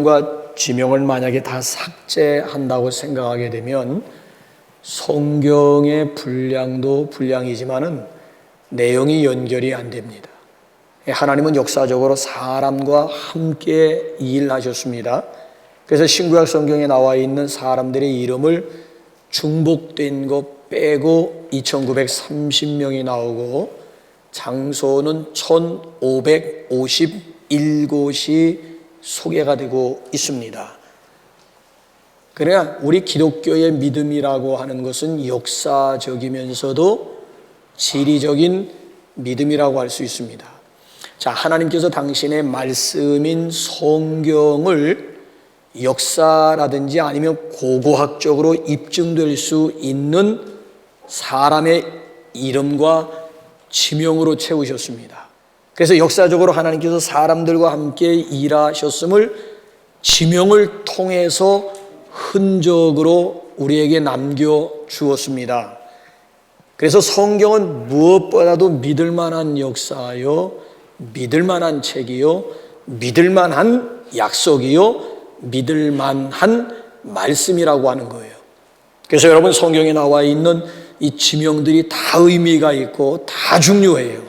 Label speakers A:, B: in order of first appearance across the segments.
A: 과 지명을 만약에 다 삭제한다고 생각하게 되면 성경의 분량도 분량이지만은 내용이 연결이 안 됩니다. 하나님은 역사적으로 사람과 함께 일하셨습니다. 그래서 신구약 성경에 나와 있는 사람들의 이름을 중복된 것 빼고 2930명이 나오고 장소는 1551곳이 소개가 되고 있습니다. 그러나 우리 기독교의 믿음이라고 하는 것은 역사적이면서도 지리적인 믿음이라고 할 수 있습니다. 자, 하나님께서 당신의 말씀인 성경을 역사라든지 아니면 고고학적으로 입증될 수 있는 사람의 이름과 지명으로 채우셨습니다. 그래서 역사적으로 하나님께서 사람들과 함께 일하셨음을 지명을 통해서 흔적으로 우리에게 남겨주었습니다. 그래서 성경은 무엇보다도 믿을 만한 역사요, 믿을 만한 책이요, 믿을 만한 약속이요, 믿을 만한 말씀이라고 하는 거예요. 그래서 여러분, 성경에 나와 있는 이 지명들이 다 의미가 있고 다 중요해요.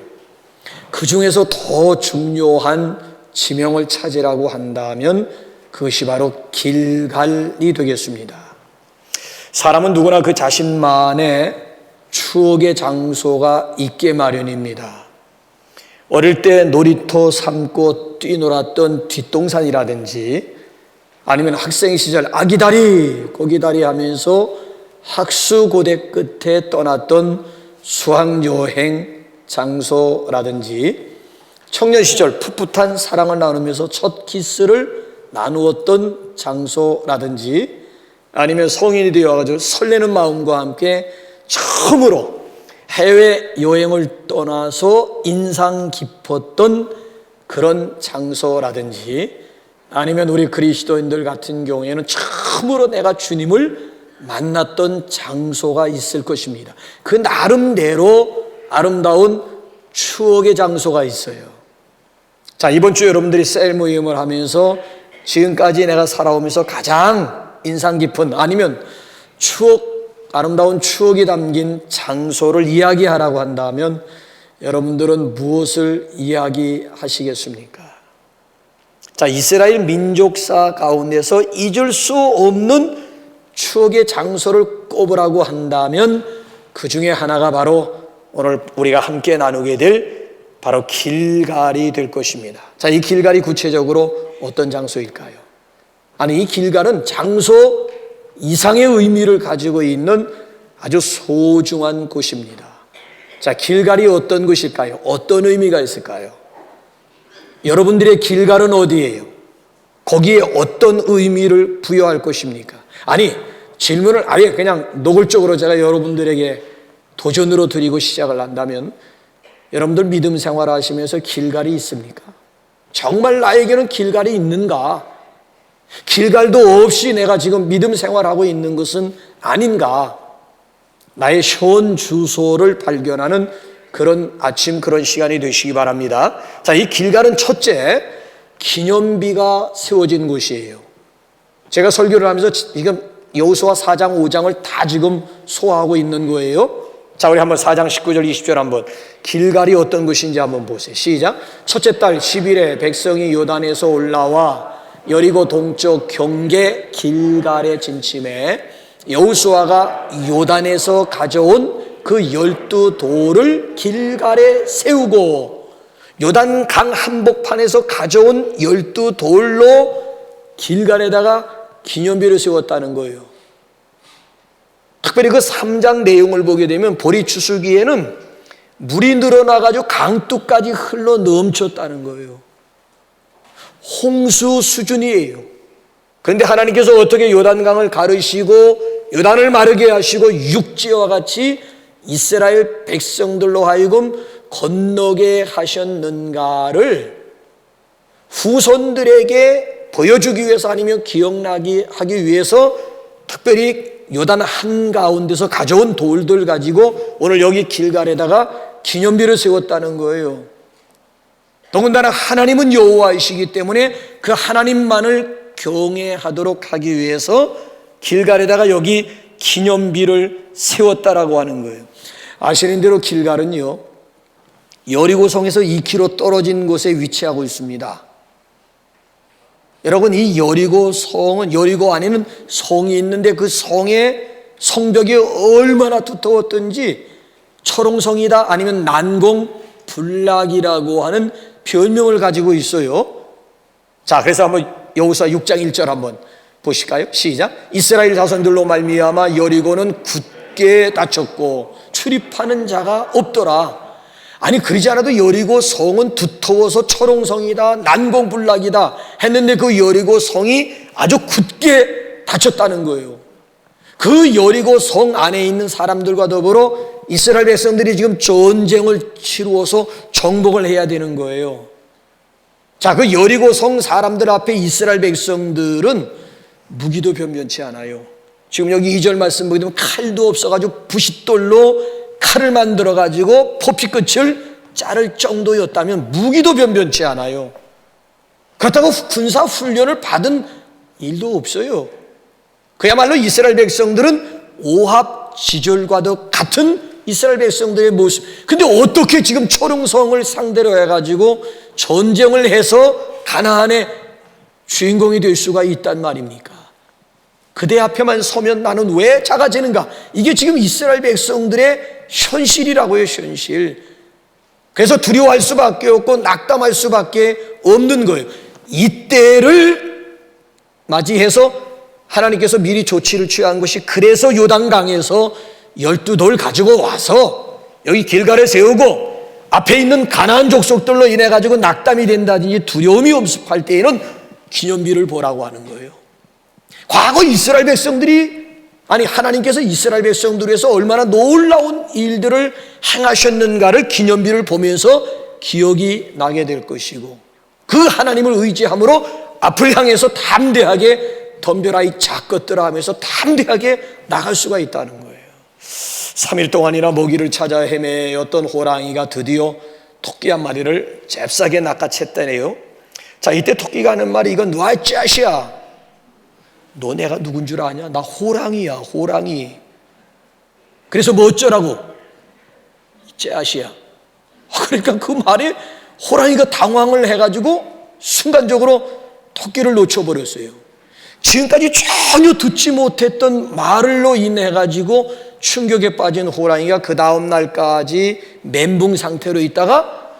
A: 그 중에서 더 중요한 지명을 찾으라고 한다면 그것이 바로 길갈이 되겠습니다. 사람은 누구나 그 자신만의 추억의 장소가 있게 마련입니다. 어릴 때 놀이터 삼고 뛰놀았던 뒷동산이라든지 아니면 학생 시절 아기다리, 고기다리 하면서 학수고대 끝에 떠났던 수학여행 장소라든지 청년 시절 풋풋한 사랑을 나누면서 첫 키스를 나누었던 장소라든지 아니면 성인이 되어가지고 설레는 마음과 함께 처음으로 해외여행을 떠나서 인상 깊었던 그런 장소라든지 아니면 우리 그리스도인들 같은 경우에는 처음으로 내가 주님을 만났던 장소가 있을 것입니다. 그 나름대로 아름다운 추억의 장소가 있어요. 자, 이번 주 여러분들이 셀 모임을 하면서 지금까지 내가 살아오면서 가장 인상 깊은 아니면 아름다운 추억이 담긴 장소를 이야기하라고 한다면 여러분들은 무엇을 이야기하시겠습니까? 자, 이스라엘 민족사 가운데서 잊을 수 없는 추억의 장소를 꼽으라고 한다면 그 중에 하나가 바로 오늘 우리가 함께 나누게 될 바로 길갈이 될 것입니다. 자, 이 길갈이 구체적으로 어떤 장소일까요? 아니, 이 길갈은 장소 이상의 의미를 가지고 있는 아주 소중한 곳입니다. 자, 길갈이 어떤 곳일까요? 어떤 의미가 있을까요? 여러분들의 길갈은 어디예요? 거기에 어떤 의미를 부여할 것입니까? 아니, 질문을 아예 그냥 노골적으로 제가 여러분들에게 도전으로 드리고 시작을 한다면 여러분들 믿음 생활을 하시면서 길갈이 있습니까? 정말 나에게는 길갈이 있는가? 길갈도 없이 내가 지금 믿음 생활하고 있는 것은 아닌가? 나의 현 주소를 발견하는 그런 아침, 그런 시간이 되시기 바랍니다. 자, 이 길갈은 첫째, 기념비가 세워진 곳이에요. 제가 설교를 하면서 지금 여호수아 4장, 5장을 다 지금 소화하고 있는 거예요. 자, 우리 한번 4장 19절, 20절 한번 길갈이 어떤 곳인지 한번 보세요. 시작. 첫째 달 10일에 백성이 요단에서 올라와 여리고 동쪽 경계 길갈에 진침해 여호수아가 요단에서 가져온 그 12돌을 길갈에 세우고 요단 강 한복판에서 가져온 12돌로 길갈에다가 기념비를 세웠다는 거예요. 특별히 그 3장 내용을 보게 되면 보리 추수기에는 물이 늘어나가지고 강둑까지 흘러 넘쳤다는 거예요. 홍수 수준이에요. 그런데 하나님께서 어떻게 요단강을 가르시고 요단을 마르게 하시고 육지와 같이 이스라엘 백성들로 하여금 건너게 하셨는가를 후손들에게 보여주기 위해서 아니면 기억나게 하기 위해서 특별히 요단 한가운데서 가져온 돌들 가지고 오늘 여기 길갈에다가 기념비를 세웠다는 거예요. 더군다나 하나님은 여호와이시기 때문에 그 하나님만을 경외하도록 하기 위해서 길갈에다가 여기 기념비를 세웠다라고 하는 거예요. 아시는 대로 길갈은요, 여리고성에서 2km 떨어진 곳에 위치하고 있습니다. 여러분, 이 여리고성은, 여리고 안에는 성이 있는데 그 성의 성벽이 얼마나 두터웠던지 철옹성이다 아니면 난공불락이라고 하는 별명을 가지고 있어요. 자, 그래서 한번 여호수아 6장 1절 한번 보실까요? 시작. 이스라엘 자손들로 말미암아 여리고는 굳게 닫혔고 출입하는 자가 없더라. 아니, 그러지 않아도 여리고 성은 두터워서 철옹성이다, 난공불락이다 했는데 그 여리고 성이 아주 굳게 닫혔다는 거예요. 그 여리고 성 안에 있는 사람들과 더불어 이스라엘 백성들이 지금 전쟁을 치루어서 정복을 해야 되는 거예요. 자, 그 여리고 성 사람들 앞에 이스라엘 백성들은 무기도 변변치 않아요. 지금 여기 2절 말씀 보게 되면 칼도 없어가지고 부싯돌로 칼을 만들어가지고 포피끝을 자를 정도였다면 무기도 변변치 않아요. 그렇다고 군사 훈련을 받은 일도 없어요. 그야말로 이스라엘 백성들은 오합지졸과도 같은 이스라엘 백성들의 모습. 근데 어떻게 지금 초롱성을 상대로 해가지고 전쟁을 해서 가나안의 주인공이 될 수가 있단 말입니까? 그대 앞에만 서면 나는 왜 작아지는가? 이게 지금 이스라엘 백성들의 현실이라고요, 현실. 그래서 두려워할 수밖에 없고 낙담할 수밖에 없는 거예요. 이때를 맞이해서 하나님께서 미리 조치를 취한 것이, 그래서 요단강에서 12돌 가지고 와서 여기 길갈에 세우고 앞에 있는 가나안 족속들로 인해 가지고 낙담이 된다든지 두려움이 없을 때에는 기념비를 보라고 하는 거예요. 과거 이스라엘 백성들이, 아니 하나님께서 이스라엘 백성들을 위해서 얼마나 놀라운 일들을 행하셨는가를 기념비를 보면서 기억이 나게 될 것이고, 그 하나님을 의지함으로 앞을 향해서 담대하게 덤벼라 이 작것들아 하면서 담대하게 나갈 수가 있다는 거예요. 3일 동안이나 먹이를 찾아 헤매었던 호랑이가 드디어 토끼 한 마리를 잽싸게 낚아챘다네요. 자, 이때 토끼가 하는 말이, 이건 너의 짜시야. 너 내가 누군 줄 아냐? 나 호랑이야, 호랑이. 그래서 뭐 어쩌라고? 짜시야. 그러니까 그 말에 호랑이가 당황을 해가지고 순간적으로 토끼를 놓쳐버렸어요. 지금까지 전혀 듣지 못했던 말로 인해 가지고 충격에 빠진 호랑이가 그 다음 날까지 멘붕 상태로 있다가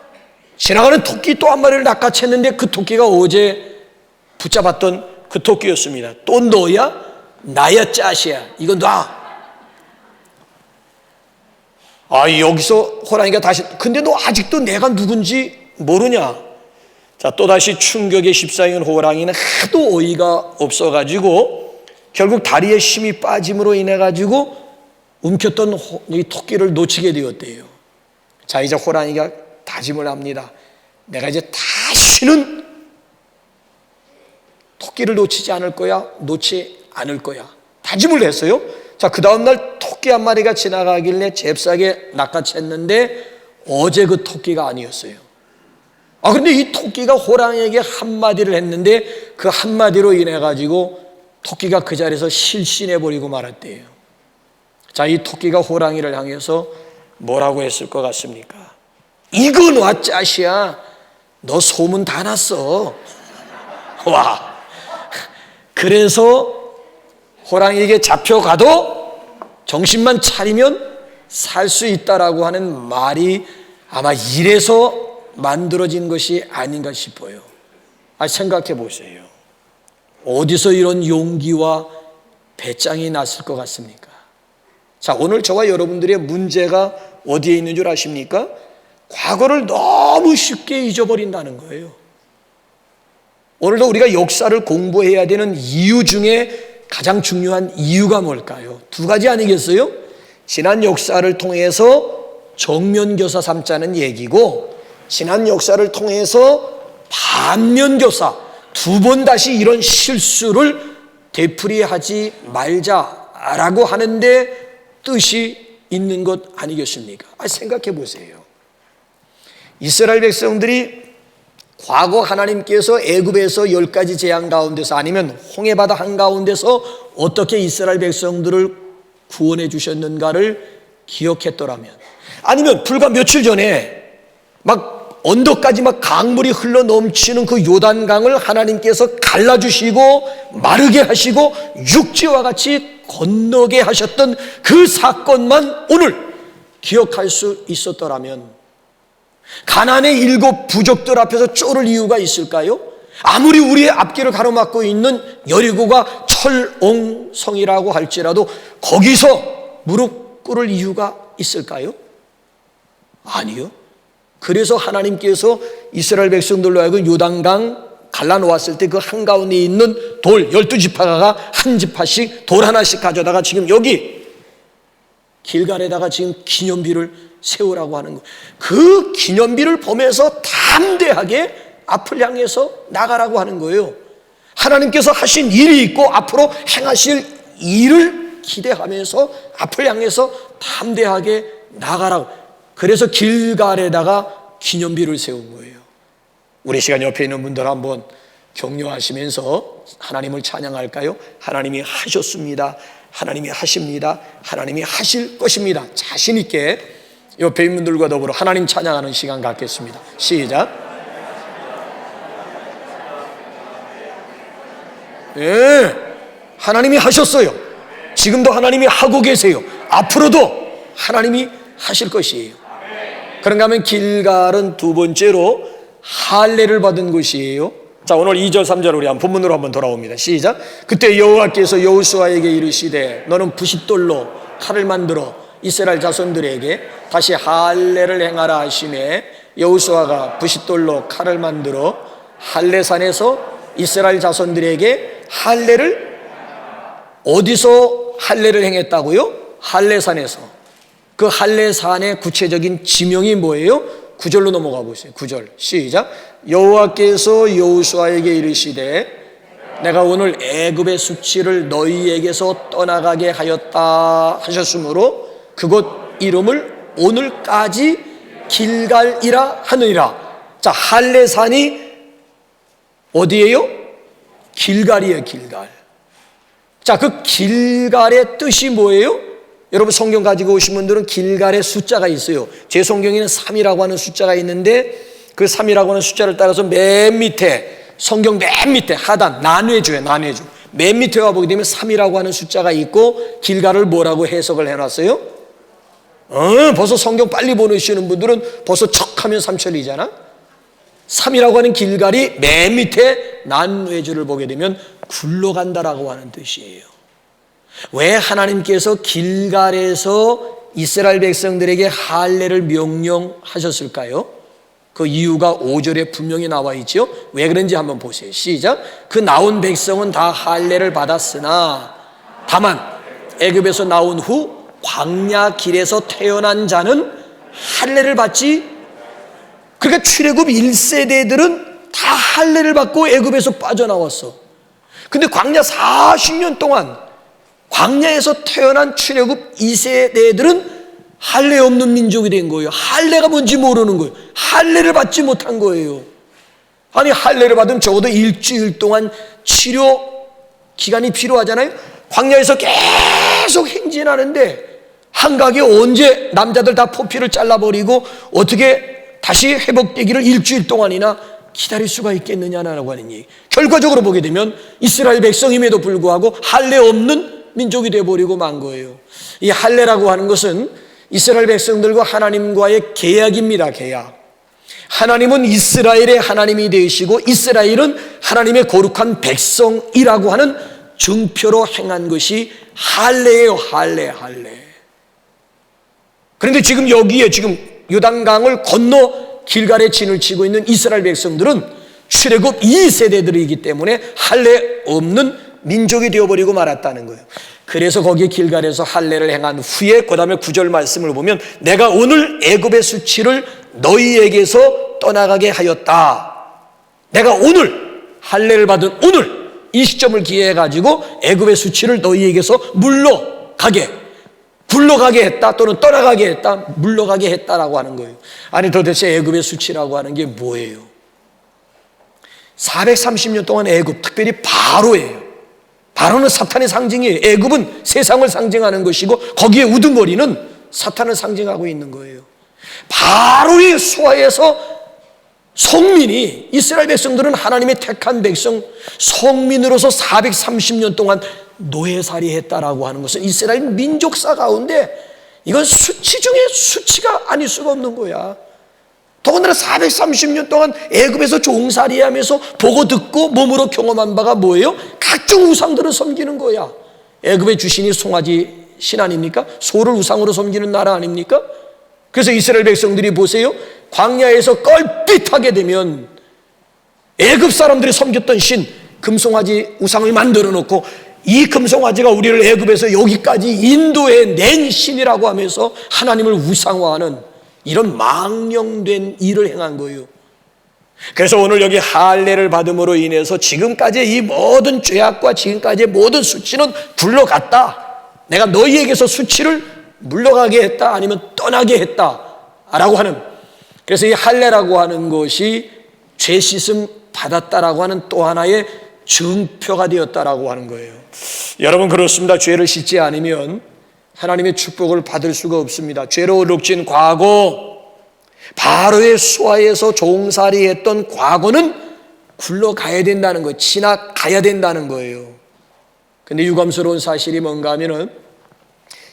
A: 지나가는 토끼 또 한 마리를 낚아챘는데 그 토끼가 어제 붙잡았던 그 토끼였습니다. 또 너야? 나야 짜시야. 이건 놔. 여기서 호랑이가 다시, 근데 너 아직도 내가 누군지 모르냐? 자, 또다시 충격에 휩싸인 호랑이는 하도 어이가 없어가지고 결국 다리에 힘이 빠짐으로 인해가지고 움켰던 이 토끼를 놓치게 되었대요. 자, 이제 호랑이가 다짐을 합니다. 내가 이제 다시는 토끼를 놓치지 않을 거야, 놓지 않을 거야. 다짐을 했어요. 자, 그 다음날 토끼 한 마리가 지나가길래 잽싸게 낚아챘는데 어제 그 토끼가 아니었어요. 근데 이 토끼가 호랑이에게 한마디를 했는데 그 한마디로 인해 가지고 토끼가 그 자리에서 실신해버리고 말았대요. 자, 이 토끼가 호랑이를 향해서 뭐라고 했을 것 같습니까? 이거 놔 짜시야. 너 소문 다 났어. 와. 그래서 호랑이에게 잡혀가도 정신만 차리면 살 수 있다라고 하는 말이 아마 이래서 만들어진 것이 아닌가 싶어요. 생각해 보세요. 어디서 이런 용기와 배짱이 났을 것 같습니까? 자, 오늘 저와 여러분들의 문제가 어디에 있는 줄 아십니까? 과거를 너무 쉽게 잊어버린다는 거예요. 오늘도 우리가 역사를 공부해야 되는 이유 중에 가장 중요한 이유가 뭘까요? 두 가지 아니겠어요? 지난 역사를 통해서 정면교사 삼자는 얘기고, 지난 역사를 통해서 반면교사, 두 번 다시 이런 실수를 되풀이하지 말자라고 하는데 뜻이 있는 것 아니겠습니까? 생각해 보세요. 이스라엘 백성들이 과거 하나님께서 애굽에서 10가지 재앙 가운데서 아니면 홍해바다 한가운데서 어떻게 이스라엘 백성들을 구원해 주셨는가를 기억했더라면, 아니면 불과 며칠 전에 막 언덕까지 막 강물이 흘러 넘치는 그 요단강을 하나님께서 갈라주시고 마르게 하시고 육지와 같이 건너게 하셨던 그 사건만 오늘 기억할 수 있었더라면, 가나안의 7 부족들 앞에서 쫄을 이유가 있을까요? 아무리 우리의 앞길을 가로막고 있는 여리고가 철옹성이라고 할지라도 거기서 무릎 꿇을 이유가 있을까요? 아니요. 그래서 하나님께서 이스라엘 백성들로 하여금 요단강 갈라놓았을 때 그 한가운데 있는 돌 12지파가 한 지파씩 돌 하나씩 가져다가 지금 여기 길갈에다가 지금 기념비를 세우라고 하는 거예요. 그 기념비를 보면서 담대하게 앞을 향해서 나가라고 하는 거예요. 하나님께서 하신 일이 있고 앞으로 행하실 일을 기대하면서 앞을 향해서 담대하게 나가라고. 그래서 길갈에다가 기념비를 세운 거예요. 우리 시간 옆에 있는 분들 한번 격려하시면서 하나님을 찬양할까요? 하나님이 하셨습니다. 하나님이 하십니다. 하나님이 하실 것입니다. 자신 있게 옆에 있는 분들과 더불어 하나님 찬양하는 시간 갖겠습니다. 시작. 네, 하나님이 하셨어요. 지금도 하나님이 하고 계세요. 앞으로도 하나님이 하실 것이에요. 그런가 하면 길갈은 두 번째로 할례를 받은 곳이에요. 자, 오늘 2절 3절 우리 본문으로 한번 돌아옵니다. 시작. 그때 여호와께서 여호수아에게 이르시되 너는 부싯돌로 칼을 만들어 이스라엘 자손들에게 다시 할례를 행하라 하시매, 여호수아가 부싯돌로 칼을 만들어 할례산에서 이스라엘 자손들에게 할례를, 어디서 할례를 행했다고요? 할례산에서. 그 할례산의 구체적인 지명이 뭐예요? 9절로 넘어가 보세요. 9절 시작. 여호와께서 여호수아에게 이르시되 내가 오늘 애굽의 수치를 너희에게서 떠나가게 하였다 하셨으므로 그곳 이름을 오늘까지 길갈이라 하느니라. 자, 할례산이 어디예요? 길갈이에요. 길갈. 자, 그 길갈의 뜻이 뭐예요? 여러분 성경 가지고 오신 분들은 길갈의 숫자가 있어요. 제 성경에는 3이라고 하는 숫자가 있는데 그 3이라고 하는 숫자를 따라서 맨 밑에, 성경 맨 밑에 하단 난회주예요. 난회주 맨 밑에 와보게 되면 3이라고 하는 숫자가 있고 길갈을 뭐라고 해석을 해놨어요? 벌써 성경 빨리 보내시는 분들은 벌써 척하면 3천리잖아. 3이라고 하는 길갈이 맨 밑에 난회주를 보게 되면 굴러간다라고 하는 뜻이에요. 왜 하나님께서 길갈에서 이스라엘 백성들에게 할례를 명령하셨을까요? 그 이유가 5절에 분명히 나와 있죠. 왜 그런지 한번 보세요. 시작. 그 나온 백성은 다 할례를 받았으나 다만 애굽에서 나온 후 광야 길에서 태어난 자는 할례를 받지. 그러니까 출애굽 1세대들은 다 할례를 받고 애굽에서 빠져나왔어. 근데 광야 40년 동안 광야에서 태어난 출애굽 2세대들은 할례 없는 민족이 된 거예요. 할례가 뭔지 모르는 거예요. 할례를 받지 못한 거예요. 아니, 할례를 받으면 적어도 일주일 동안 치료 기간이 필요하잖아요. 광야에서 계속 행진하는데 한각에 언제 남자들 다 포피를 잘라버리고 어떻게 다시 회복되기를 일주일 동안이나 기다릴 수가 있겠느냐라고 하는 얘기. 결과적으로 보게 되면 이스라엘 백성임에도 불구하고 할례 없는 민족이 되어버리고 만 거예요. 이 할례라고 하는 것은 이스라엘 백성들과 하나님과의 계약입니다. 계약. 하나님은 이스라엘의 하나님이 되시고 이스라엘은 하나님의 거룩한 백성이라고 하는 증표로 행한 것이 할례예요. 할례. 그런데 지금 여기에 지금 요단강을 건너 길갈에 진을 치고 있는 이스라엘 백성들은 출애굽 2세대들이기 때문에 할례 없는 민족이 되어버리고 말았다는 거예요. 그래서 거기에 길갈에서 할례를 행한 후에 그 다음에 9절 말씀을 보면 내가 오늘 애굽의 수치를 너희에게서 떠나가게 하였다. 내가 오늘 할례를 받은 오늘 이 시점을 기해해 가지고 애굽의 수치를 너희에게서 물러가게, 굴러가게 했다, 또는 떠나가게 했다, 물러가게 했다라고 하는 거예요. 아니, 도대체 애굽의 수치라고 하는 게 뭐예요? 430년 동안 애굽, 특별히 바로예요. 바로는 사탄의 상징이에요. 애굽은 세상을 상징하는 것이고 거기에 우두머리는 사탄을 상징하고 있는 거예요. 바로의 수하에서 성민이, 이스라엘 백성들은 하나님의 택한 백성, 성민으로서 430년 동안 노예살이 했다라고 하는 것은 이스라엘 민족사 가운데 이건 수치 중에 수치가 아닐 수가 없는 거야. 더군다나 430년 동안 애굽에서 종살이 하면서 보고 듣고 몸으로 경험한 바가 뭐예요? 각종 우상들을 섬기는 거야. 애굽의 주신이 송아지 신 아닙니까? 소를 우상으로 섬기는 나라 아닙니까? 그래서 이스라엘 백성들이 보세요, 광야에서 껄핏하게 되면 애굽 사람들이 섬겼던 신 금송아지 우상을 만들어 놓고 이 금송아지가 우리를 애굽에서 여기까지 인도해 낸 신이라고 하면서 하나님을 우상화하는 이런 망령된 일을 행한 거예요. 그래서 오늘 여기 할례를 받음으로 인해서 지금까지의 이 모든 죄악과 지금까지의 모든 수치는 굴러갔다. 내가 너희에게서 수치를 물러가게 했다, 아니면 떠나게 했다 라고 하는, 그래서 이 할례라고 하는 것이 죄 씻음 받았다라고 하는 또 하나의 증표가 되었다라고 하는 거예요. 여러분, 그렇습니다. 죄를 씻지 않으면 하나님의 축복을 받을 수가 없습니다. 죄로 룩진 과거, 바로의 수하에서 종살이 했던 과거는 굴러가야 된다는 거예요. 지나가야 된다는 거예요. 근데 유감스러운 사실이 뭔가 하면은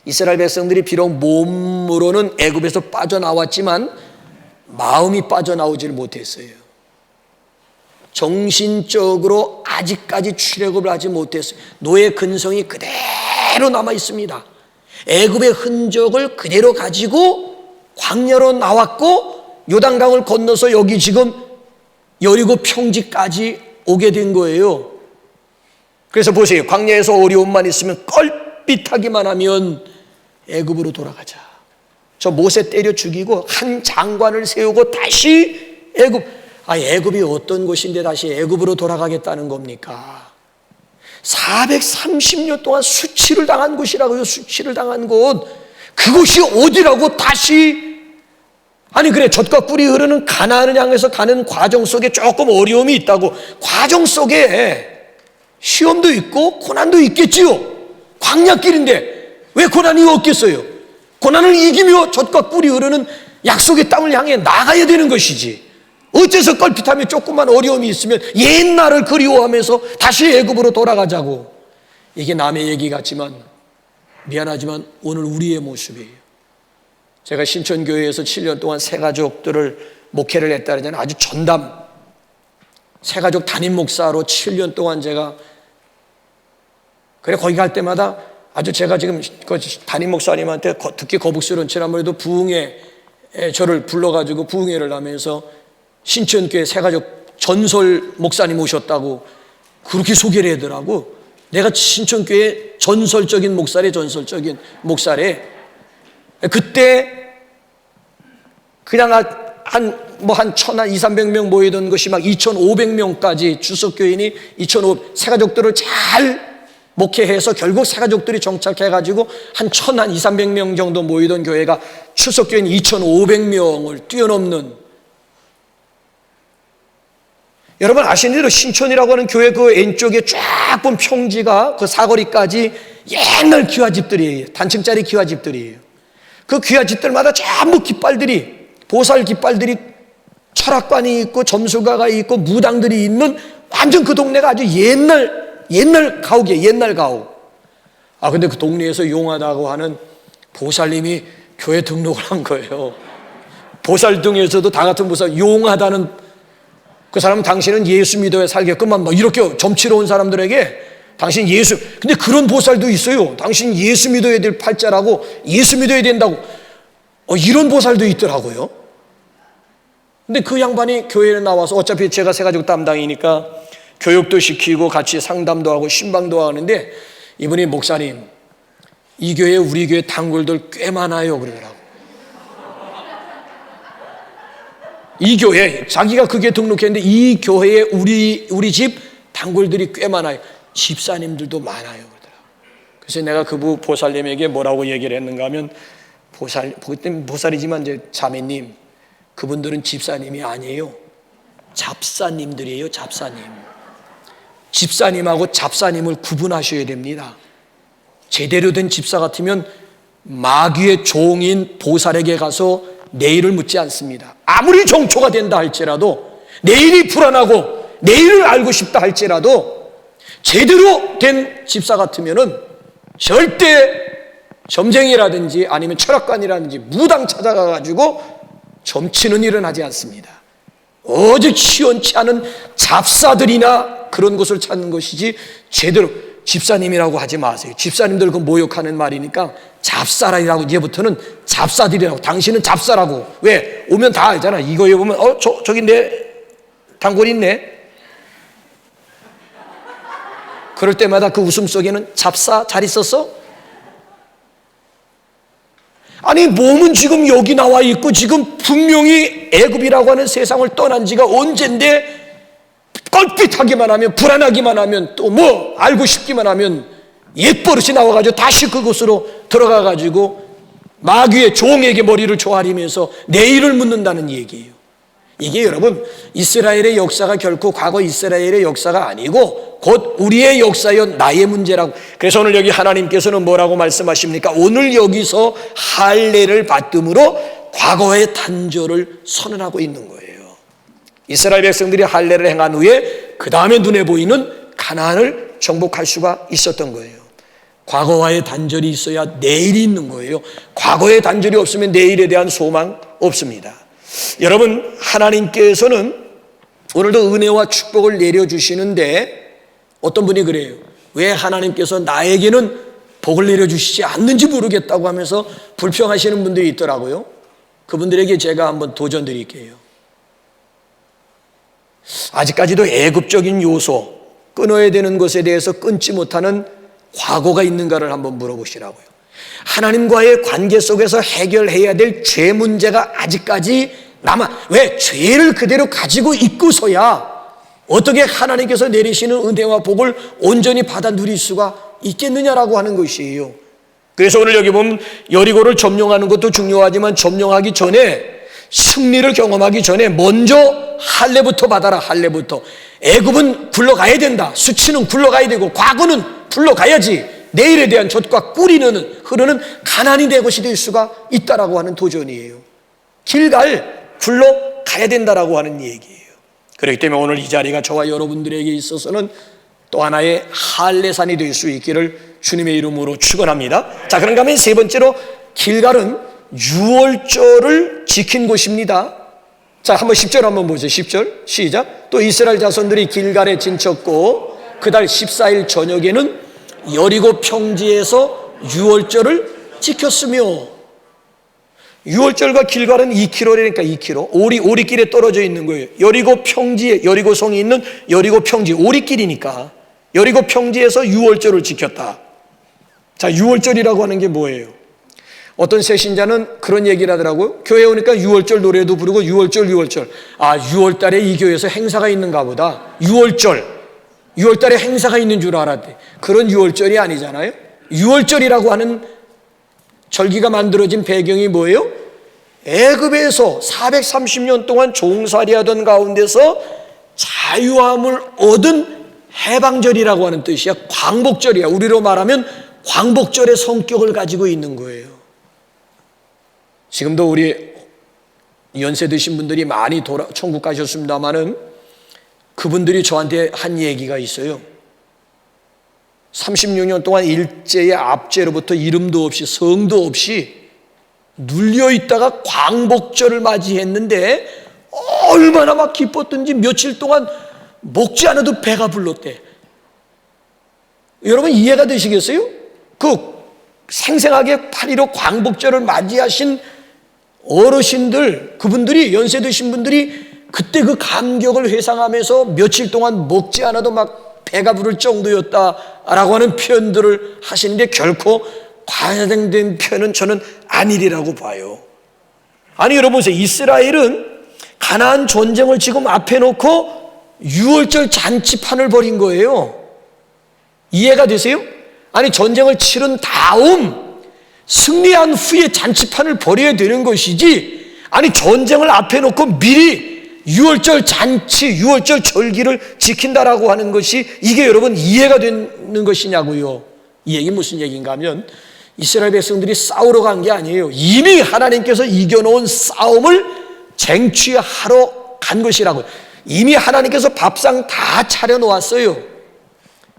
A: 이스라엘 백성들이 비록 몸으로는 애굽에서 빠져나왔지만 마음이 빠져나오질 못했어요. 정신적으로 아직까지 출애굽을 하지 못했어요. 노예 근성이 그대로 남아 있습니다. 애굽의 흔적을 그대로 가지고 광야로 나왔고 요단강을 건너서 여기 지금 여리고 평지까지 오게 된 거예요. 그래서 보세요. 광야에서 어려움만 있으면 껄핏하기만 하면 애굽으로 돌아가자. 저 모세 때려 죽이고 한 장관을 세우고 다시 애굽. 애굽이 어떤 곳인데 다시 애굽으로 돌아가겠다는 겁니까? 430년 동안 수치를 당한 곳이라고요. 수치를 당한 곳. 그곳이 어디라고 다시. 아니 그래, 젖과 꿀이 흐르는 가나안을 향해서 가는 과정 속에 조금 어려움이 있다고. 과정 속에 시험도 있고 고난도 있겠지요. 광야길인데 왜 고난이 없겠어요? 고난을 이기며 젖과 꿀이 흐르는 약속의 땅을 향해 나가야 되는 것이지. 어째서 껄핏하며 조금만 어려움이 있으면 옛날을 그리워하면서 다시 애굽으로 돌아가자고. 이게 남의 얘기 같지만 미안하지만 오늘 우리의 모습이에요. 제가 신천교회에서 7년 동안 새가족들을 목회를 했다 그러잖아요. 아주 전담 새가족 담임 목사로 7년 동안 제가, 그래 거기 갈 때마다 아주 제가 지금 그 담임 목사님한테 듣기 거북스러운 채 아무래도 부흥회 저를 불러가지고 부흥회를 하면서 신천교회 새가족 전설 목사님 오셨다고 그렇게 소개를 하더라고. 내가 신천교회 전설적인 목사래, 전설적인 목사래. 그때 그냥 한 200-300명 모이던 것이 막 2,500명까지 주석교인이 2,500 새가족들을 잘 목회해서 결국 새가족들이 정착해가지고 한 200-300명 정도 모이던 교회가 출석교인 2,500명을 뛰어넘는. 여러분 아시는 대로 신촌이라고 하는 교회 그 왼쪽에 쫙 본 평지가 그 사거리까지 옛날 기와집들이에요. 단층짜리 기와집들이에요. 그 기와집들마다 전부 깃발들이, 보살 깃발들이, 철학관이 있고 점술가가 있고 무당들이 있는 완전 그 동네가 아주 옛날 가옥이에요. 옛날 가옥. 근데 그 동네에서 용하다고 하는 보살님이 교회 등록을 한 거예요. 보살 등에서도 다 같은 보살, 용하다는 그 사람은 당신은 예수 믿어야 살겠구만 뭐 이렇게 점치러 온 사람들에게 당신 예수, 근데 그런 보살도 있어요. 당신 예수 믿어야 될 팔자라고, 예수 믿어야 된다고, 이런 보살도 있더라고요. 근데 그 양반이 교회에 나와서, 어차피 제가 새가족 담당이니까 교육도 시키고 같이 상담도 하고 신방도 하는데, 이분이 목사님, 이 교회 우리 교회 단골들 꽤 많아요 그러더라고. 이 교회, 자기가 그게 등록했는데 이 교회에 우리 집 단골들이 꽤 많아요. 집사님들도 많아요 그러더라고. 그래서 내가 그 보살님에게 뭐라고 얘기를 했는가 하면, 그때 보살이지만 이제 자매님, 그분들은 집사님이 아니에요. 잡사님들이에요. 잡사님. 집사님하고 잡사님을 구분하셔야 됩니다. 제대로 된 집사 같으면 마귀의 종인 보살에게 가서 내일을 묻지 않습니다. 아무리 종초가 된다 할지라도, 내일이 불안하고 내일을 알고 싶다 할지라도 제대로 된 집사 같으면은 절대 점쟁이라든지 아니면 철학관이라든지 무당 찾아가가지고 점치는 일은 하지 않습니다. 오직 시원치 않은 잡사들이나 그런 곳을 찾는 것이지, 제대로 집사님이라고 하지 마세요. 집사님들 그 모욕하는 말이니까 잡사라고, 이제부터는 잡사들이라고. 당신은 잡사라고. 왜? 오면 다 알잖아. 이거에 보면 저기 내 단골 있네. 그럴 때마다 그 웃음 속에는 잡사 잘 있었어? 아니 몸은 지금 여기 나와 있고 지금 분명히 애굽이라고 하는 세상을 떠난 지가 언젠데, 껄핏하기만 하면, 불안하기만 하면, 또 뭐 알고 싶기만 하면 옛버릇이 나와가지고 다시 그곳으로 들어가가지고 마귀의 종에게 머리를 조아리면서 내일을 묻는다는 얘기예요. 이게 여러분, 이스라엘의 역사가 결코 과거 이스라엘의 역사가 아니고 곧 우리의 역사여 나의 문제라고. 그래서 오늘 여기 하나님께서는 뭐라고 말씀하십니까? 오늘 여기서 할례를 받음으로 과거의 단절을 선언하고 있는 거예요. 이스라엘 백성들이 할례를 행한 후에 그 다음에 눈에 보이는 가나안을 정복할 수가 있었던 거예요. 과거와의 단절이 있어야 내일이 있는 거예요. 과거의 단절이 없으면 내일에 대한 소망 없습니다. 여러분, 하나님께서는 오늘도 은혜와 축복을 내려주시는데 어떤 분이 그래요. 왜 하나님께서 나에게는 복을 내려주시지 않는지 모르겠다고 하면서 불평하시는 분들이 있더라고요. 그분들에게 제가 한번 도전 드릴게요. 아직까지도 애굽적인 요소, 끊어야 되는 것에 대해서 끊지 못하는 과거가 있는가를 한번 물어보시라고요. 하나님과의 관계 속에서 해결해야 될 죄 문제가 아직까지 남아. 왜? 죄를 그대로 가지고 있고서야 어떻게 하나님께서 내리시는 은혜와 복을 온전히 받아 누릴 수가 있겠느냐라고 하는 것이에요. 그래서 오늘 여기 보면 여리고를 점령하는 것도 중요하지만 점령하기 전에, 승리를 경험하기 전에 먼저 할례부터 받아라. 할례부터. 애굽은 굴러가야 된다. 수치는 굴러가야 되고 과거는 굴러가야지 내일에 대한 젖과 꿀이 흐르는 가나안이 내 것이 될 수가 있다라고 하는 도전이에요. 길갈 굴러가야 된다라고 하는 얘기예요. 그렇기 때문에 오늘 이 자리가 저와 여러분들에게 있어서는 또 하나의 할례산이 될 수 있기를 주님의 이름으로 축원합니다. 자, 그런가 하면 세 번째로, 길갈은 유월절을 지킨 곳입니다. 자, 한번 10절 한번 보세요. 10절 시작. 또 이스라엘 자손들이 길갈에 진쳤고 그달 14일 저녁에는 여리고 평지에서 유월절을 지켰으며. 유월절과 길갈은 2km라니까 2km. 오리길에 떨어져 있는 거예요. 여리고 평지에, 여리고성이 있는 여리고 평지, 오리길이니까 여리고 평지에서 유월절을 지켰다. 자, 유월절이라고 하는 게 뭐예요? 어떤 새신자는 그런 얘기를 하더라고요. 교회 오니까 유월절 노래도 부르고 유월절. 아, 6월달에 이 교회에서 행사가 있는가 보다. 유월달에 행사가 있는 줄 알았대. 그런 유월절이 아니잖아요. 유월절이라고 하는 절기가 만들어진 배경이 뭐예요? 애굽에서 430년 동안 종살이하던 가운데서 자유함을 얻은 해방절이라고 하는 뜻이야. 광복절이야. 우리로 말하면 광복절의 성격을 가지고 있는 거예요. 지금도 우리 연세 드신 분들이 많이 천국 가셨습니다마는 그분들이 저한테 한 얘기가 있어요. 36년 동안 일제의 압제로부터 이름도 없이 성도 없이 눌려 있다가 광복절을 맞이했는데 얼마나 막 기뻤던지 며칠 동안 먹지 않아도 배가 불렀대. 여러분 이해가 되시겠어요? 그 생생하게 8.15 광복절을 맞이하신 어르신들, 그분들이, 연세 드신 분들이 그때 그 감격을 회상하면서 며칠 동안 먹지 않아도 막 배가 부를 정도였다라고 하는 표현들을 하시는데 결코 과장된 표현은 저는 아니리라고 봐요. 아니 여러분 보세요. 이스라엘은 가나안 전쟁을 지금 앞에 놓고 6월절 잔치판을 벌인 거예요. 이해가 되세요? 아니 전쟁을 치른 다음 승리한 후에 잔치판을 벌여야 되는 것이지, 아니 전쟁을 앞에 놓고 미리 유월절 잔치, 유월절 절기를 지킨다라고 하는 것이 이게 여러분 이해가 되는 것이냐고요. 이 얘기 무슨 얘기인가 하면 이스라엘 백성들이 싸우러 간 게 아니에요. 이미 하나님께서 이겨놓은 싸움을 쟁취하러 간 것이라고요. 이미 하나님께서 밥상 다 차려놓았어요.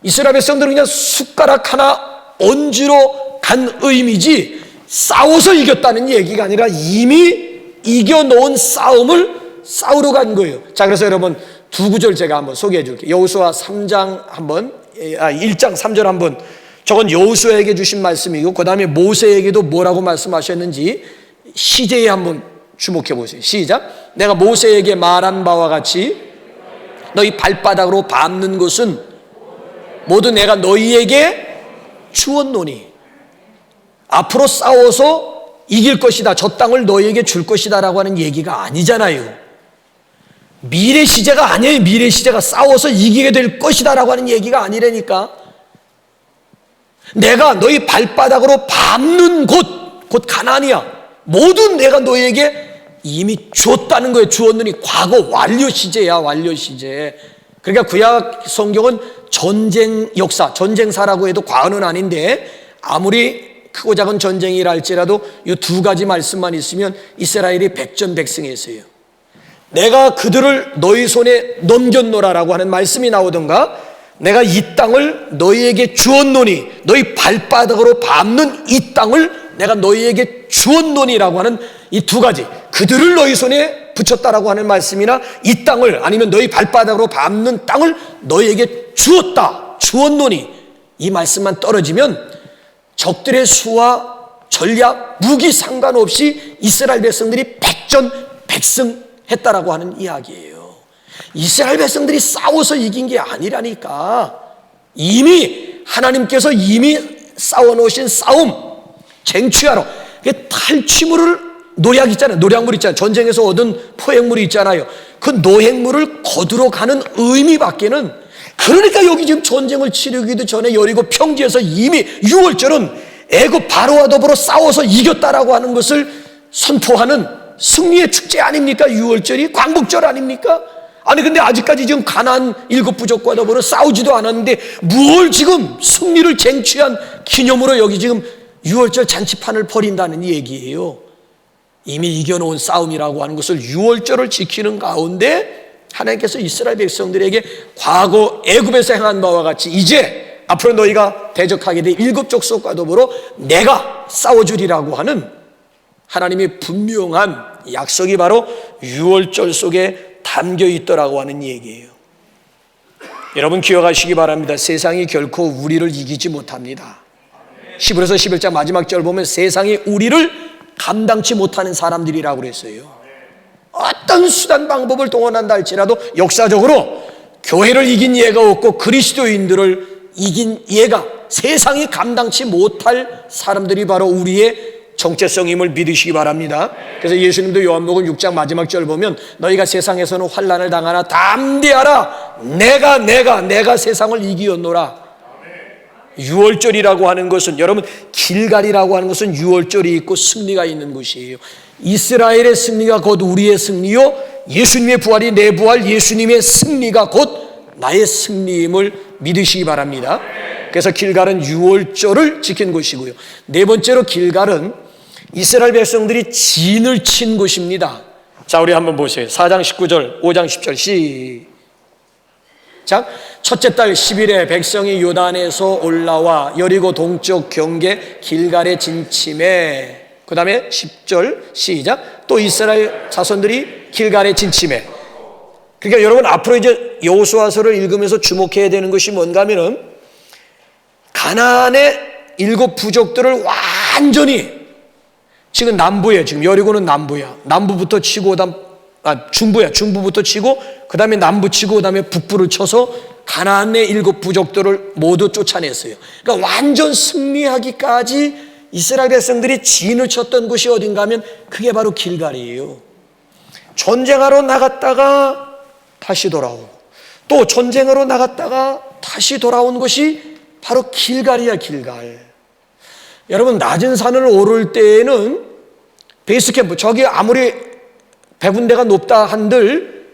A: 이스라엘 백성들은 그냥 숟가락 하나 얹으러 간 의미지 싸워서 이겼다는 얘기가 아니라 이미 이겨놓은 싸움을 싸우러 간 거예요. 자, 그래서 여러분 두 구절 제가 한번 소개해 줄게요. 여호수아 3장 한번, 1장 3절 한번. 저건 여호수아에게 주신 말씀이고 그 다음에 모세에게도 뭐라고 말씀하셨는지 시제에 한번 주목해 보세요. 시작. 내가 모세에게 말한 바와 같이 너희 발바닥으로 밟는 것은 모두 내가 너희에게 주었노니. 앞으로 싸워서 이길 것이다, 저 땅을 너희에게 줄 것이다 라고 하는 얘기가 아니잖아요. 미래 시제가 아니에요. 미래 시제가 싸워서 이기게 될 것이다 라고 하는 얘기가 아니라니까. 내가 너희 발바닥으로 밟는 곧 가나안이야. 모두 내가 너희에게 이미 줬다는 거예요. 주었느니 과거 완료 시제야, 완료 시제. 그러니까 구약 성경은 전쟁 역사, 전쟁사라고 해도 과언은 아닌데 아무리 크고 작은 전쟁이라 할지라도 이 두 가지 말씀만 있으면 이스라엘이 백전백승했어요. 내가 그들을 너희 손에 넘겼노라라고 하는 말씀이 나오던가, 내가 이 땅을 너희에게 주었노니, 너희 발바닥으로 밟는 이 땅을 내가 너희에게 주었노니라고 하는 이 두 가지, 그들을 너희 손에 붙였다라고 하는 말씀이나 이 땅을, 아니면 너희 발바닥으로 밟는 땅을 너희에게 주었다, 주었노니, 이 말씀만 떨어지면 적들의 수와 전략, 무기 상관없이 이스라엘 백성들이 백전백승했다라고 하는 이야기예요. 이스라엘 백성들이 싸워서 이긴 게 아니라니까. 이미 하나님께서 이미 싸워놓으신 싸움 쟁취하러, 탈취물을, 노약 있잖아요. 노약물 있잖아요. 전쟁에서 얻은 포획물이 있잖아요. 그 노획물을 거두러 가는 의미밖에는, 그러니까 여기 지금 전쟁을 치르기도 전에 여리고 평지에서 이미 6월절은 애굽 바로와 더불어 싸워서 이겼다라고 하는 것을 선포하는 승리의 축제 아닙니까? 6월절이 광복절 아닙니까? 아니 근데 아직까지 지금 가나안 7부족과 더불어 싸우지도 않았는데 뭘 지금 승리를 쟁취한 기념으로 여기 지금 6월절 잔치판을 벌인다는 얘기예요. 이미 이겨놓은 싸움이라고 하는 것을 6월절을 지키는 가운데 하나님께서 이스라엘 백성들에게 과거 애굽에서 행한 바와 같이 이제 앞으로 너희가 대적하게 될 7족속과 더불어 내가 싸워주리라고 하는 하나님의 분명한 약속이 바로 6월절 속에 담겨 있더라고 하는 얘기예요. 여러분 기억하시기 바랍니다. 세상이 결코 우리를 이기지 못합니다. 히브리서 11장 마지막 절 보면 세상이 우리를 감당치 못하는 사람들이라고 그랬어요. 어떤 수단 방법을 동원한다 할지라도 역사적으로 교회를 이긴 예가 없고 그리스도인들을 이긴 예가, 세상이 감당치 못할 사람들이 바로 우리의 정체성임을 믿으시기 바랍니다. 그래서 예수님도 요한복음 6장 마지막 절 보면 너희가 세상에서는 환난을 당하나 담대하라, 내가 세상을 이기었노라. 6월절이라고 하는 것은, 여러분 길갈이라고 하는 것은 6월절이 있고 승리가 있는 곳이에요. 이스라엘의 승리가 곧 우리의 승리요, 예수님의 부활이 내 부활, 예수님의 승리가 곧 나의 승리임을 믿으시기 바랍니다. 그래서 길갈은 6월절을 지킨 곳이고요. 네 번째로 길갈은 이스라엘 백성들이 진을 친 곳입니다. 자, 우리 한번 보세요. 4장 19절, 5장 10절 시작. 첫째 달 10일에 백성이 요단에서 올라와 여리고 동쪽 경계 길갈에 진침해. 그 다음에 10절 시작. 또 이스라엘 자손들이 길갈에 진침해. 그러니까 여러분 앞으로 이제 여호수아서를 읽으면서 주목해야 되는 것이 뭔가 하면은 가나안의 7부족들을 완전히, 지금 남부에, 지금 여리고는 남부야. 남부부터 치고 중부야. 중부부터 치고 그 다음에 남부 치고 그 다음에 북부를 쳐서 가나안의 7부족들을 모두 쫓아냈어요. 그러니까 완전 승리하기까지 이스라엘 백성들이 진을 쳤던 곳이 어딘가 하면 그게 바로 길갈이에요. 전쟁하러 나갔다가 다시 돌아오고 또 전쟁하러 나갔다가 다시 돌아온 것이 바로 길갈이야, 길갈. 여러분 낮은 산을 오를 때에는 베이스 캠프, 저기 아무리 100군데가 높다 한들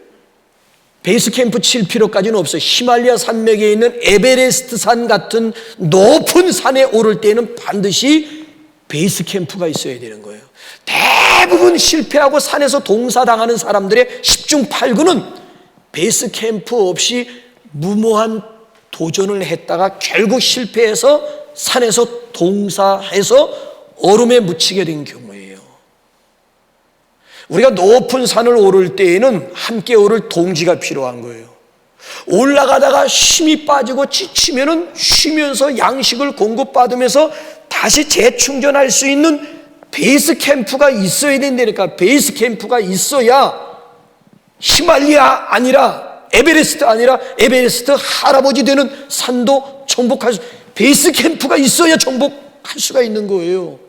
A: 베이스 캠프 칠 필요까지는 없어요. 히말라야 산맥에 있는 에베레스트 산 같은 높은 산에 오를 때에는 반드시 베이스 캠프가 있어야 되는 거예요. 대부분 실패하고 산에서 동사당하는 사람들의 10중 8구는 베이스 캠프 없이 무모한 도전을 했다가 결국 실패해서 산에서 동사해서 얼음에 묻히게 된 경우예요. 우리가 높은 산을 오를 때에는 함께 오를 동지가 필요한 거예요. 올라가다가 힘이 빠지고 지치면은 쉬면서 양식을 공급받으면서 다시 재충전할 수 있는 베이스 캠프가 있어야 된다니까. 베이스 캠프가 있어야 히말라야 아니라 에베레스트 아니라 에베레스트 할아버지 되는 산도 정복할 수, 베이스 캠프가 있어야 정복할 수가 있는 거예요.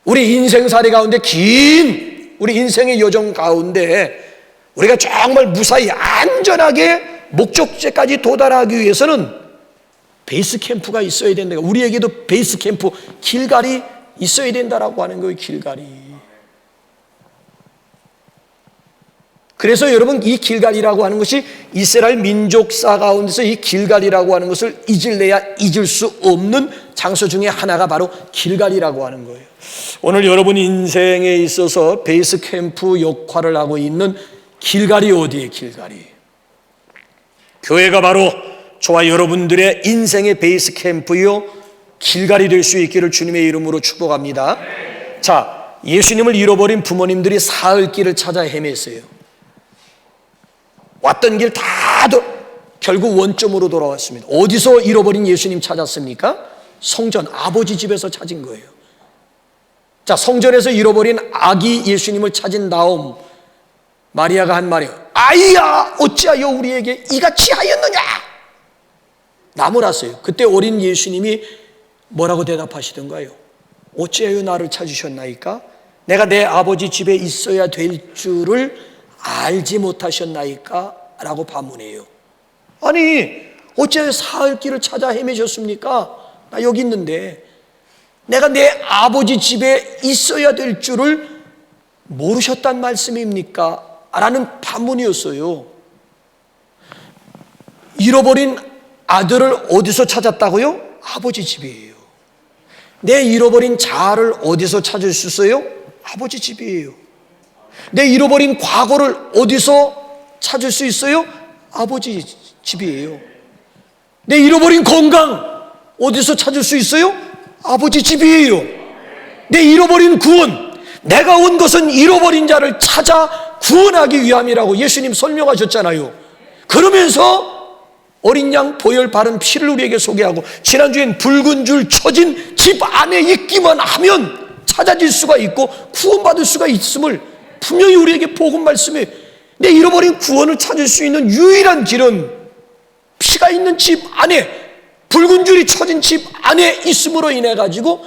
A: 우리 인생살이 가운데 긴 우리 인생의 여정 가운데 우리가 정말 무사히 안전하게 목적지까지 도달하기 위해서는 베이스 캠프가 있어야 된다. 우리에게도 베이스 캠프 길갈이 있어야 된다라고 하는 거예요. 길갈이. 그래서 여러분 이 길갈이라고 하는 것이 이스라엘 민족사 가운데서 이 길갈이라고 하는 것을 잊을래야 잊을 수 없는 장소 중에 하나가 바로 길갈이라고 하는 거예요. 오늘 여러분 인생에 있어서 베이스 캠프 역할을 하고 있는 길갈이 어디에 길갈이? 교회가 바로 저와 여러분들의 인생의 베이스 캠프요 길갈이 될 수 있기를 주님의 이름으로 축복합니다. 자, 예수님을 잃어버린 부모님들이 사흘길을 찾아 헤맸어요. 왔던 길 다 결국 원점으로 돌아왔습니다. 어디서 잃어버린 예수님 찾았습니까? 성전, 아버지 집에서 찾은 거예요. 자, 성전에서 잃어버린 아기 예수님을 찾은 다음 마리아가 한 말이에요. 아이야, 어찌하여 우리에게 이같이 하였느냐? 나무랐어요. 그때 어린 예수님이 뭐라고 대답하시던가요? 어찌하여 나를 찾으셨나이까? 내가 내 아버지 집에 있어야 될 줄을 알지 못하셨나이까? 라고 반문해요. 아니, 어찌하여 사흘길을 찾아 헤매셨습니까? 나 여기 있는데 내가 내 아버지 집에 있어야 될 줄을 모르셨단 말씀입니까? 라는 반문이었어요. 잃어버린 아들을 어디서 찾았다고요? 아버지 집이에요. 내 잃어버린 자아를 어디서 찾을 수 있어요? 아버지 집이에요. 내 잃어버린 과거를 어디서 찾을 수 있어요? 아버지 집이에요. 내 잃어버린 건강 어디서 찾을 수 있어요? 아버지 집이에요. 내 잃어버린 구원, 내가 온 것은 잃어버린 자를 찾아 구원하기 위함이라고 예수님 설명하셨잖아요. 그러면서 어린 양 보혈 바른 피를 우리에게 소개하고 지난주엔 붉은 줄 쳐진 집 안에 있기만 하면 찾아질 수가 있고 구원받을 수가 있음을 분명히 우리에게 복음 말씀해. 내 잃어버린 구원을 찾을 수 있는 유일한 길은 피가 있는 집 안에, 붉은 줄이 쳐진 집 안에 있음으로 인해 가지고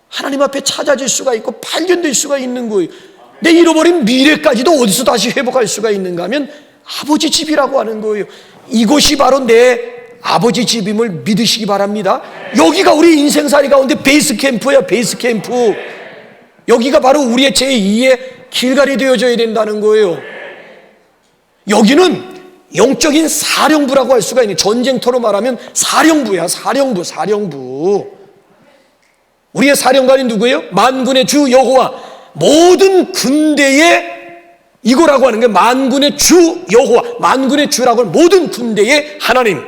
A: 하나님 앞에 찾아질 수가 있고 발견될 수가 있는 거예요. 내 잃어버린 미래까지도 어디서 다시 회복할 수가 있는가 하면 아버지 집이라고 하는 거예요. 이곳이 바로 내 아버지 집임을 믿으시기 바랍니다. 여기가 우리 인생살이 가운데 베이스 캠프야. 베이스 캠프. 여기가 바로 우리의 제2의 길갈이 되어져야 된다는 거예요. 여기는 영적인 사령부라고 할 수가 있는, 전쟁터로 말하면 사령부야. 사령부. 우리의 사령관이 누구예요? 만군의 주 여호와. 모든 군대의 이거라고 하는 게 만군의 주 여호와, 만군의 주라고 하는 모든 군대의 하나님.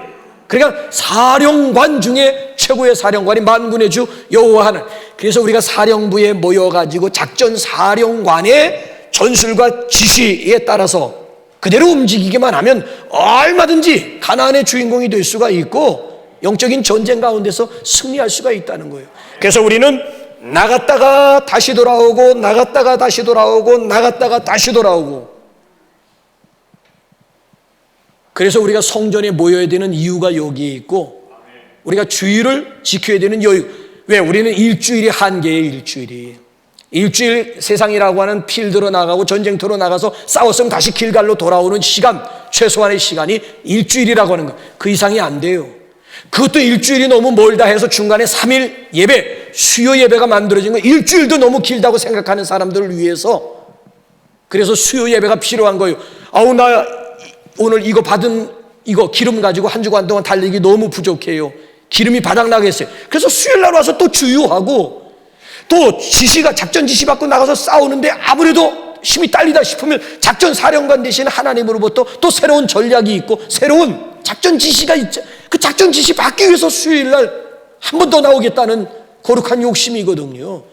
A: 그러니까 사령관 중에 최고의 사령관이 만군의 주 여호와 하나님. 그래서 우리가 사령부에 모여가지고 작전 사령관의 전술과 지시에 따라서 그대로 움직이기만 하면 얼마든지 가나안의 주인공이 될 수가 있고 영적인 전쟁 가운데서 승리할 수가 있다는 거예요. 그래서 우리는 나갔다가 다시 돌아오고 나갔다가 다시 돌아오고 나갔다가 다시 돌아오고, 그래서 우리가 성전에 모여야 되는 이유가 여기에 있고 우리가 주일을 지켜야 되는 여유. 왜? 우리는 일주일이 한계예요. 일주일 세상이라고 하는 필드로 나가고 전쟁터로 나가서 싸웠으면 다시 길갈로 돌아오는 시간, 최소한의 시간이 일주일이라고 하는 거. 그 이상이 안 돼요. 그것도 일주일이 너무 멀다 해서 중간에 3일 예배, 수요 예배가 만들어진 거, 일주일도 너무 길다고 생각하는 사람들을 위해서 그래서 수요 예배가 필요한 거예요. 아우, 나 오늘 이거 받은 이거 기름 가지고 한 주간 동안 달리기 너무 부족해요. 기름이 바닥나겠어요. 그래서 수요일 날 와서 또 주유하고, 또 작전 지시 받고 나가서 싸우는데 아무래도 힘이 딸리다 싶으면 작전 사령관 대신 하나님으로부터 또 새로운 전략이 있고 새로운 작전 지시가 있죠. 그 작전 지시 받기 위해서 수요일 날 한 번 더 나오겠다는 거룩한 욕심이거든요.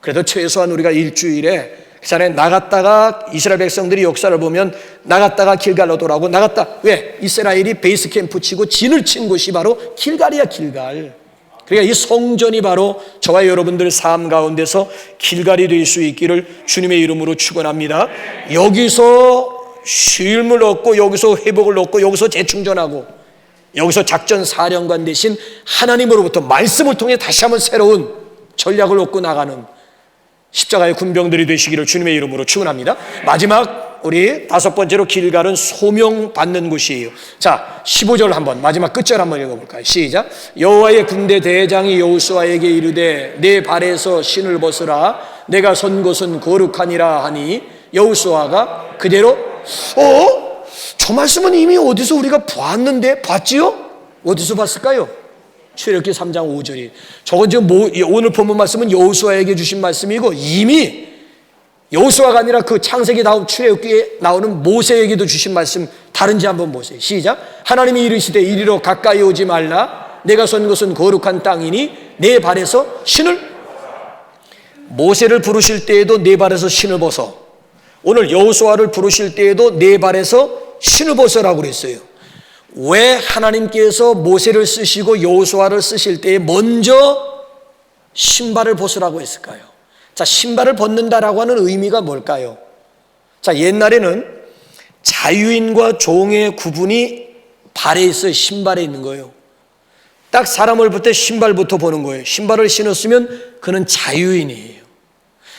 A: 그래도 최소한 우리가 일주일에, 그 전에 나갔다가 이스라엘 백성들이 역사를 보면 나갔다가 길갈로 돌아오고, 왜? 이스라엘이 베이스 캠프 치고 진을 친 곳이 바로 길갈이야, 길갈. 그러니까 이 성전이 바로 저와 여러분들 삶 가운데서 길갈이 될 수 있기를 주님의 이름으로 축원합니다. 여기서 쉴물 얻고, 여기서 회복을 얻고, 여기서 재충전하고, 여기서 작전 사령관 대신 하나님으로부터 말씀을 통해 다시 한번 새로운 전략을 얻고 나가는 십자가의 군병들이 되시기를 주님의 이름으로 축원합니다. 마지막 우리 다섯 번째로 길갈은 소명받는 곳이에요. 자, 15절 한번, 마지막 끝절 한번 읽어볼까요? 시작. 여호와의 군대 대장이 여호수아에게 이르되 내 발에서 신을 벗으라. 내가 선 곳은 거룩하니라 하니 여호수아가 그대로. 저 말씀은 이미 어디서 우리가 봤지요? 어디서 봤을까요? 출애굽기 3장 5절이. 저건 지금 오늘 본문 말씀은 여호수아에게 주신 말씀이고, 이미 여호수아가 아니라 그 창세기 다음 출애굽기에 나오는 모세에게도 주신 말씀, 다른지 한번 보세요. 시작. 하나님이 이르시되 이리로 가까이 오지 말라. 내가 선 곳은 거룩한 땅이니 내 발에서 신을. 모세를 부르실 때에도 내 발에서 신을 벗어. 오늘 여호수아를 부르실 때에도 내 발에서 신을 벗으라고 그랬어요. 왜 하나님께서 모세를 쓰시고 여호수아를 쓰실 때에 먼저 신발을 벗으라고 했을까요? 자, 신발을 벗는다라고 하는 의미가 뭘까요? 자, 옛날에는 자유인과 종의 구분이 발에 있어요. 신발에 있는 거예요. 딱 사람을 볼 때 신발부터 보는 거예요. 신발을 신었으면 그는 자유인이에요.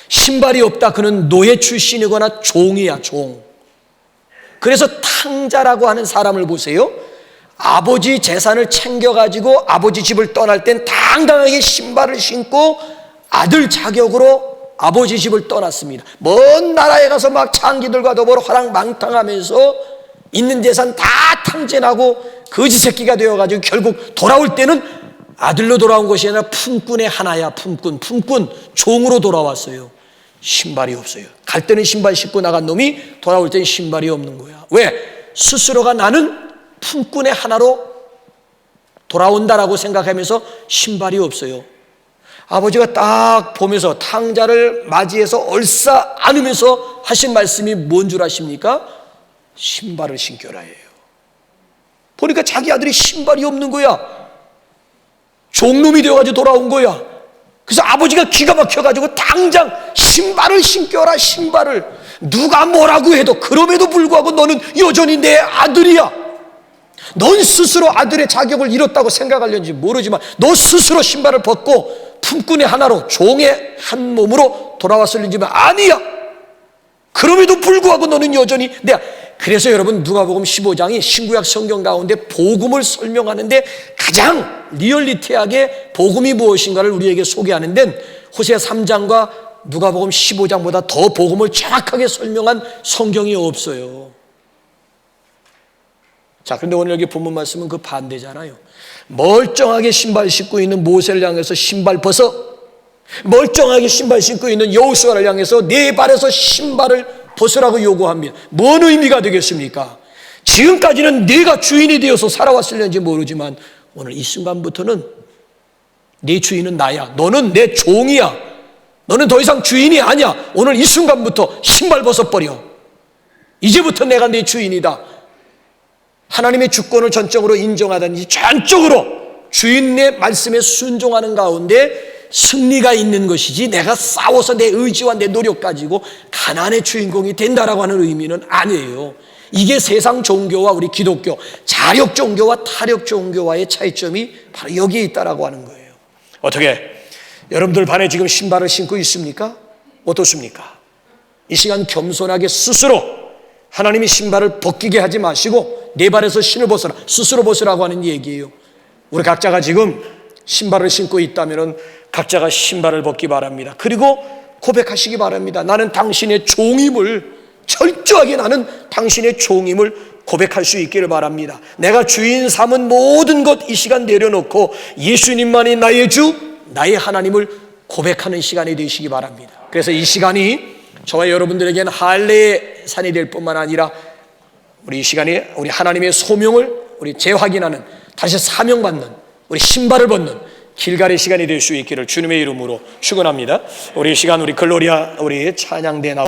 A: 신발이 없다, 그는 노예 출신이거나 종이야, 종. 그래서 탕자라고 하는 사람을 보세요. 아버지 재산을 챙겨가지고 아버지 집을 떠날 땐 당당하게 신발을 신고 아들 자격으로 아버지 집을 떠났습니다. 먼 나라에 가서 막 창기들과 더불어 화랑망탕하면서 있는 재산 다 탕진하고 거지 새끼가 되어가지고 결국 돌아올 때는 아들로 돌아온 것이 아니라 품꾼의 하나야. 품꾼 종으로 돌아왔어요. 신발이 없어요. 갈 때는 신발 신고 나간 놈이 돌아올 때는 신발이 없는 거야. 왜? 스스로가 나는 품꾼의 하나로 돌아온다라고 생각하면서 신발이 없어요. 아버지가 딱 보면서 탕자를 맞이해서 얼싸 안으면서 하신 말씀이 뭔 줄 아십니까? 신발을 신겨라 해요. 보니까 자기 아들이 신발이 없는 거야. 종놈이 되어가지고 돌아온 거야. 그래서 아버지가 기가 막혀가지고 당장 신발을 신겨라, 신발을. 누가 뭐라고 해도, 그럼에도 불구하고 너는 여전히 내 아들이야. 넌 스스로 아들의 자격을 잃었다고 생각하려는지 모르지만 너 스스로 신발을 벗고 품꾼의 하나로, 종의 한 몸으로 돌아왔을는지만 아니야. 그럼에도 불구하고 너는 여전히 내가. 그래서 여러분, 누가복음 15장이 신구약 성경 가운데 복음을 설명하는데 가장 리얼리티하게 복음이 무엇인가를 우리에게 소개하는 데는 호세아 3장과 누가복음 15장보다 더 복음을 정확하게 설명한 성경이 없어요. 자, 그런데 오늘 여기 본문 말씀은 그 반대잖아요. 멀쩡하게 신발 신고 있는 모세를 향해서 신발 벗어. 멀쩡하게 신발 신고 있는 여호수아를 향해서 네 발에서 신발을 벗으라고 요구합니다. 뭔 의미가 되겠습니까? 지금까지는 내가 주인이 되어서 살아왔을는지 모르지만 오늘 이 순간부터는 네 주인은 나야. 너는 내 종이야. 너는 더 이상 주인이 아니야. 오늘 이 순간부터 신발 벗어버려. 이제부터 내가 네 주인이다. 하나님의 주권을 전적으로 인정하든지 전적으로 주인의 말씀에 순종하는 가운데 승리가 있는 것이지, 내가 싸워서 내 의지와 내 노력 가지고 가나안의 주인공이 된다라고 하는 의미는 아니에요. 이게 세상 종교와 우리 기독교, 자력 종교와 타력 종교와의 차이점이 바로 여기에 있다라고 하는 거예요. 어떻게 여러분들 반에 지금 신발을 신고 있습니까? 어떻습니까? 이 시간 겸손하게 스스로 하나님이 신발을 벗기게 하지 마시고 내 발에서 신을 벗어라, 스스로 벗으라고 하는 얘기예요. 우리 각자가 지금 신발을 신고 있다면 각자가 신발을 벗기 바랍니다. 그리고 고백하시기 바랍니다. 나는 당신의 종임을, 철저하게 나는 당신의 종임을 고백할 수 있기를 바랍니다. 내가 주인 삼은 모든 것 이 시간 내려놓고 예수님만이 나의 주, 나의 하나님을 고백하는 시간이 되시기 바랍니다. 그래서 이 시간이 저와 여러분들에게는 할례의 산이 될 뿐만 아니라 우리 이 시간에 우리 하나님의 소명을 우리 재확인하는, 다시 사명받는, 우리 신발을 벗는 길갈의 시간이 될 수 있기를 주님의 이름으로 축원합니다. 우리 이 시간 우리 글로리아 우리 찬양대 나오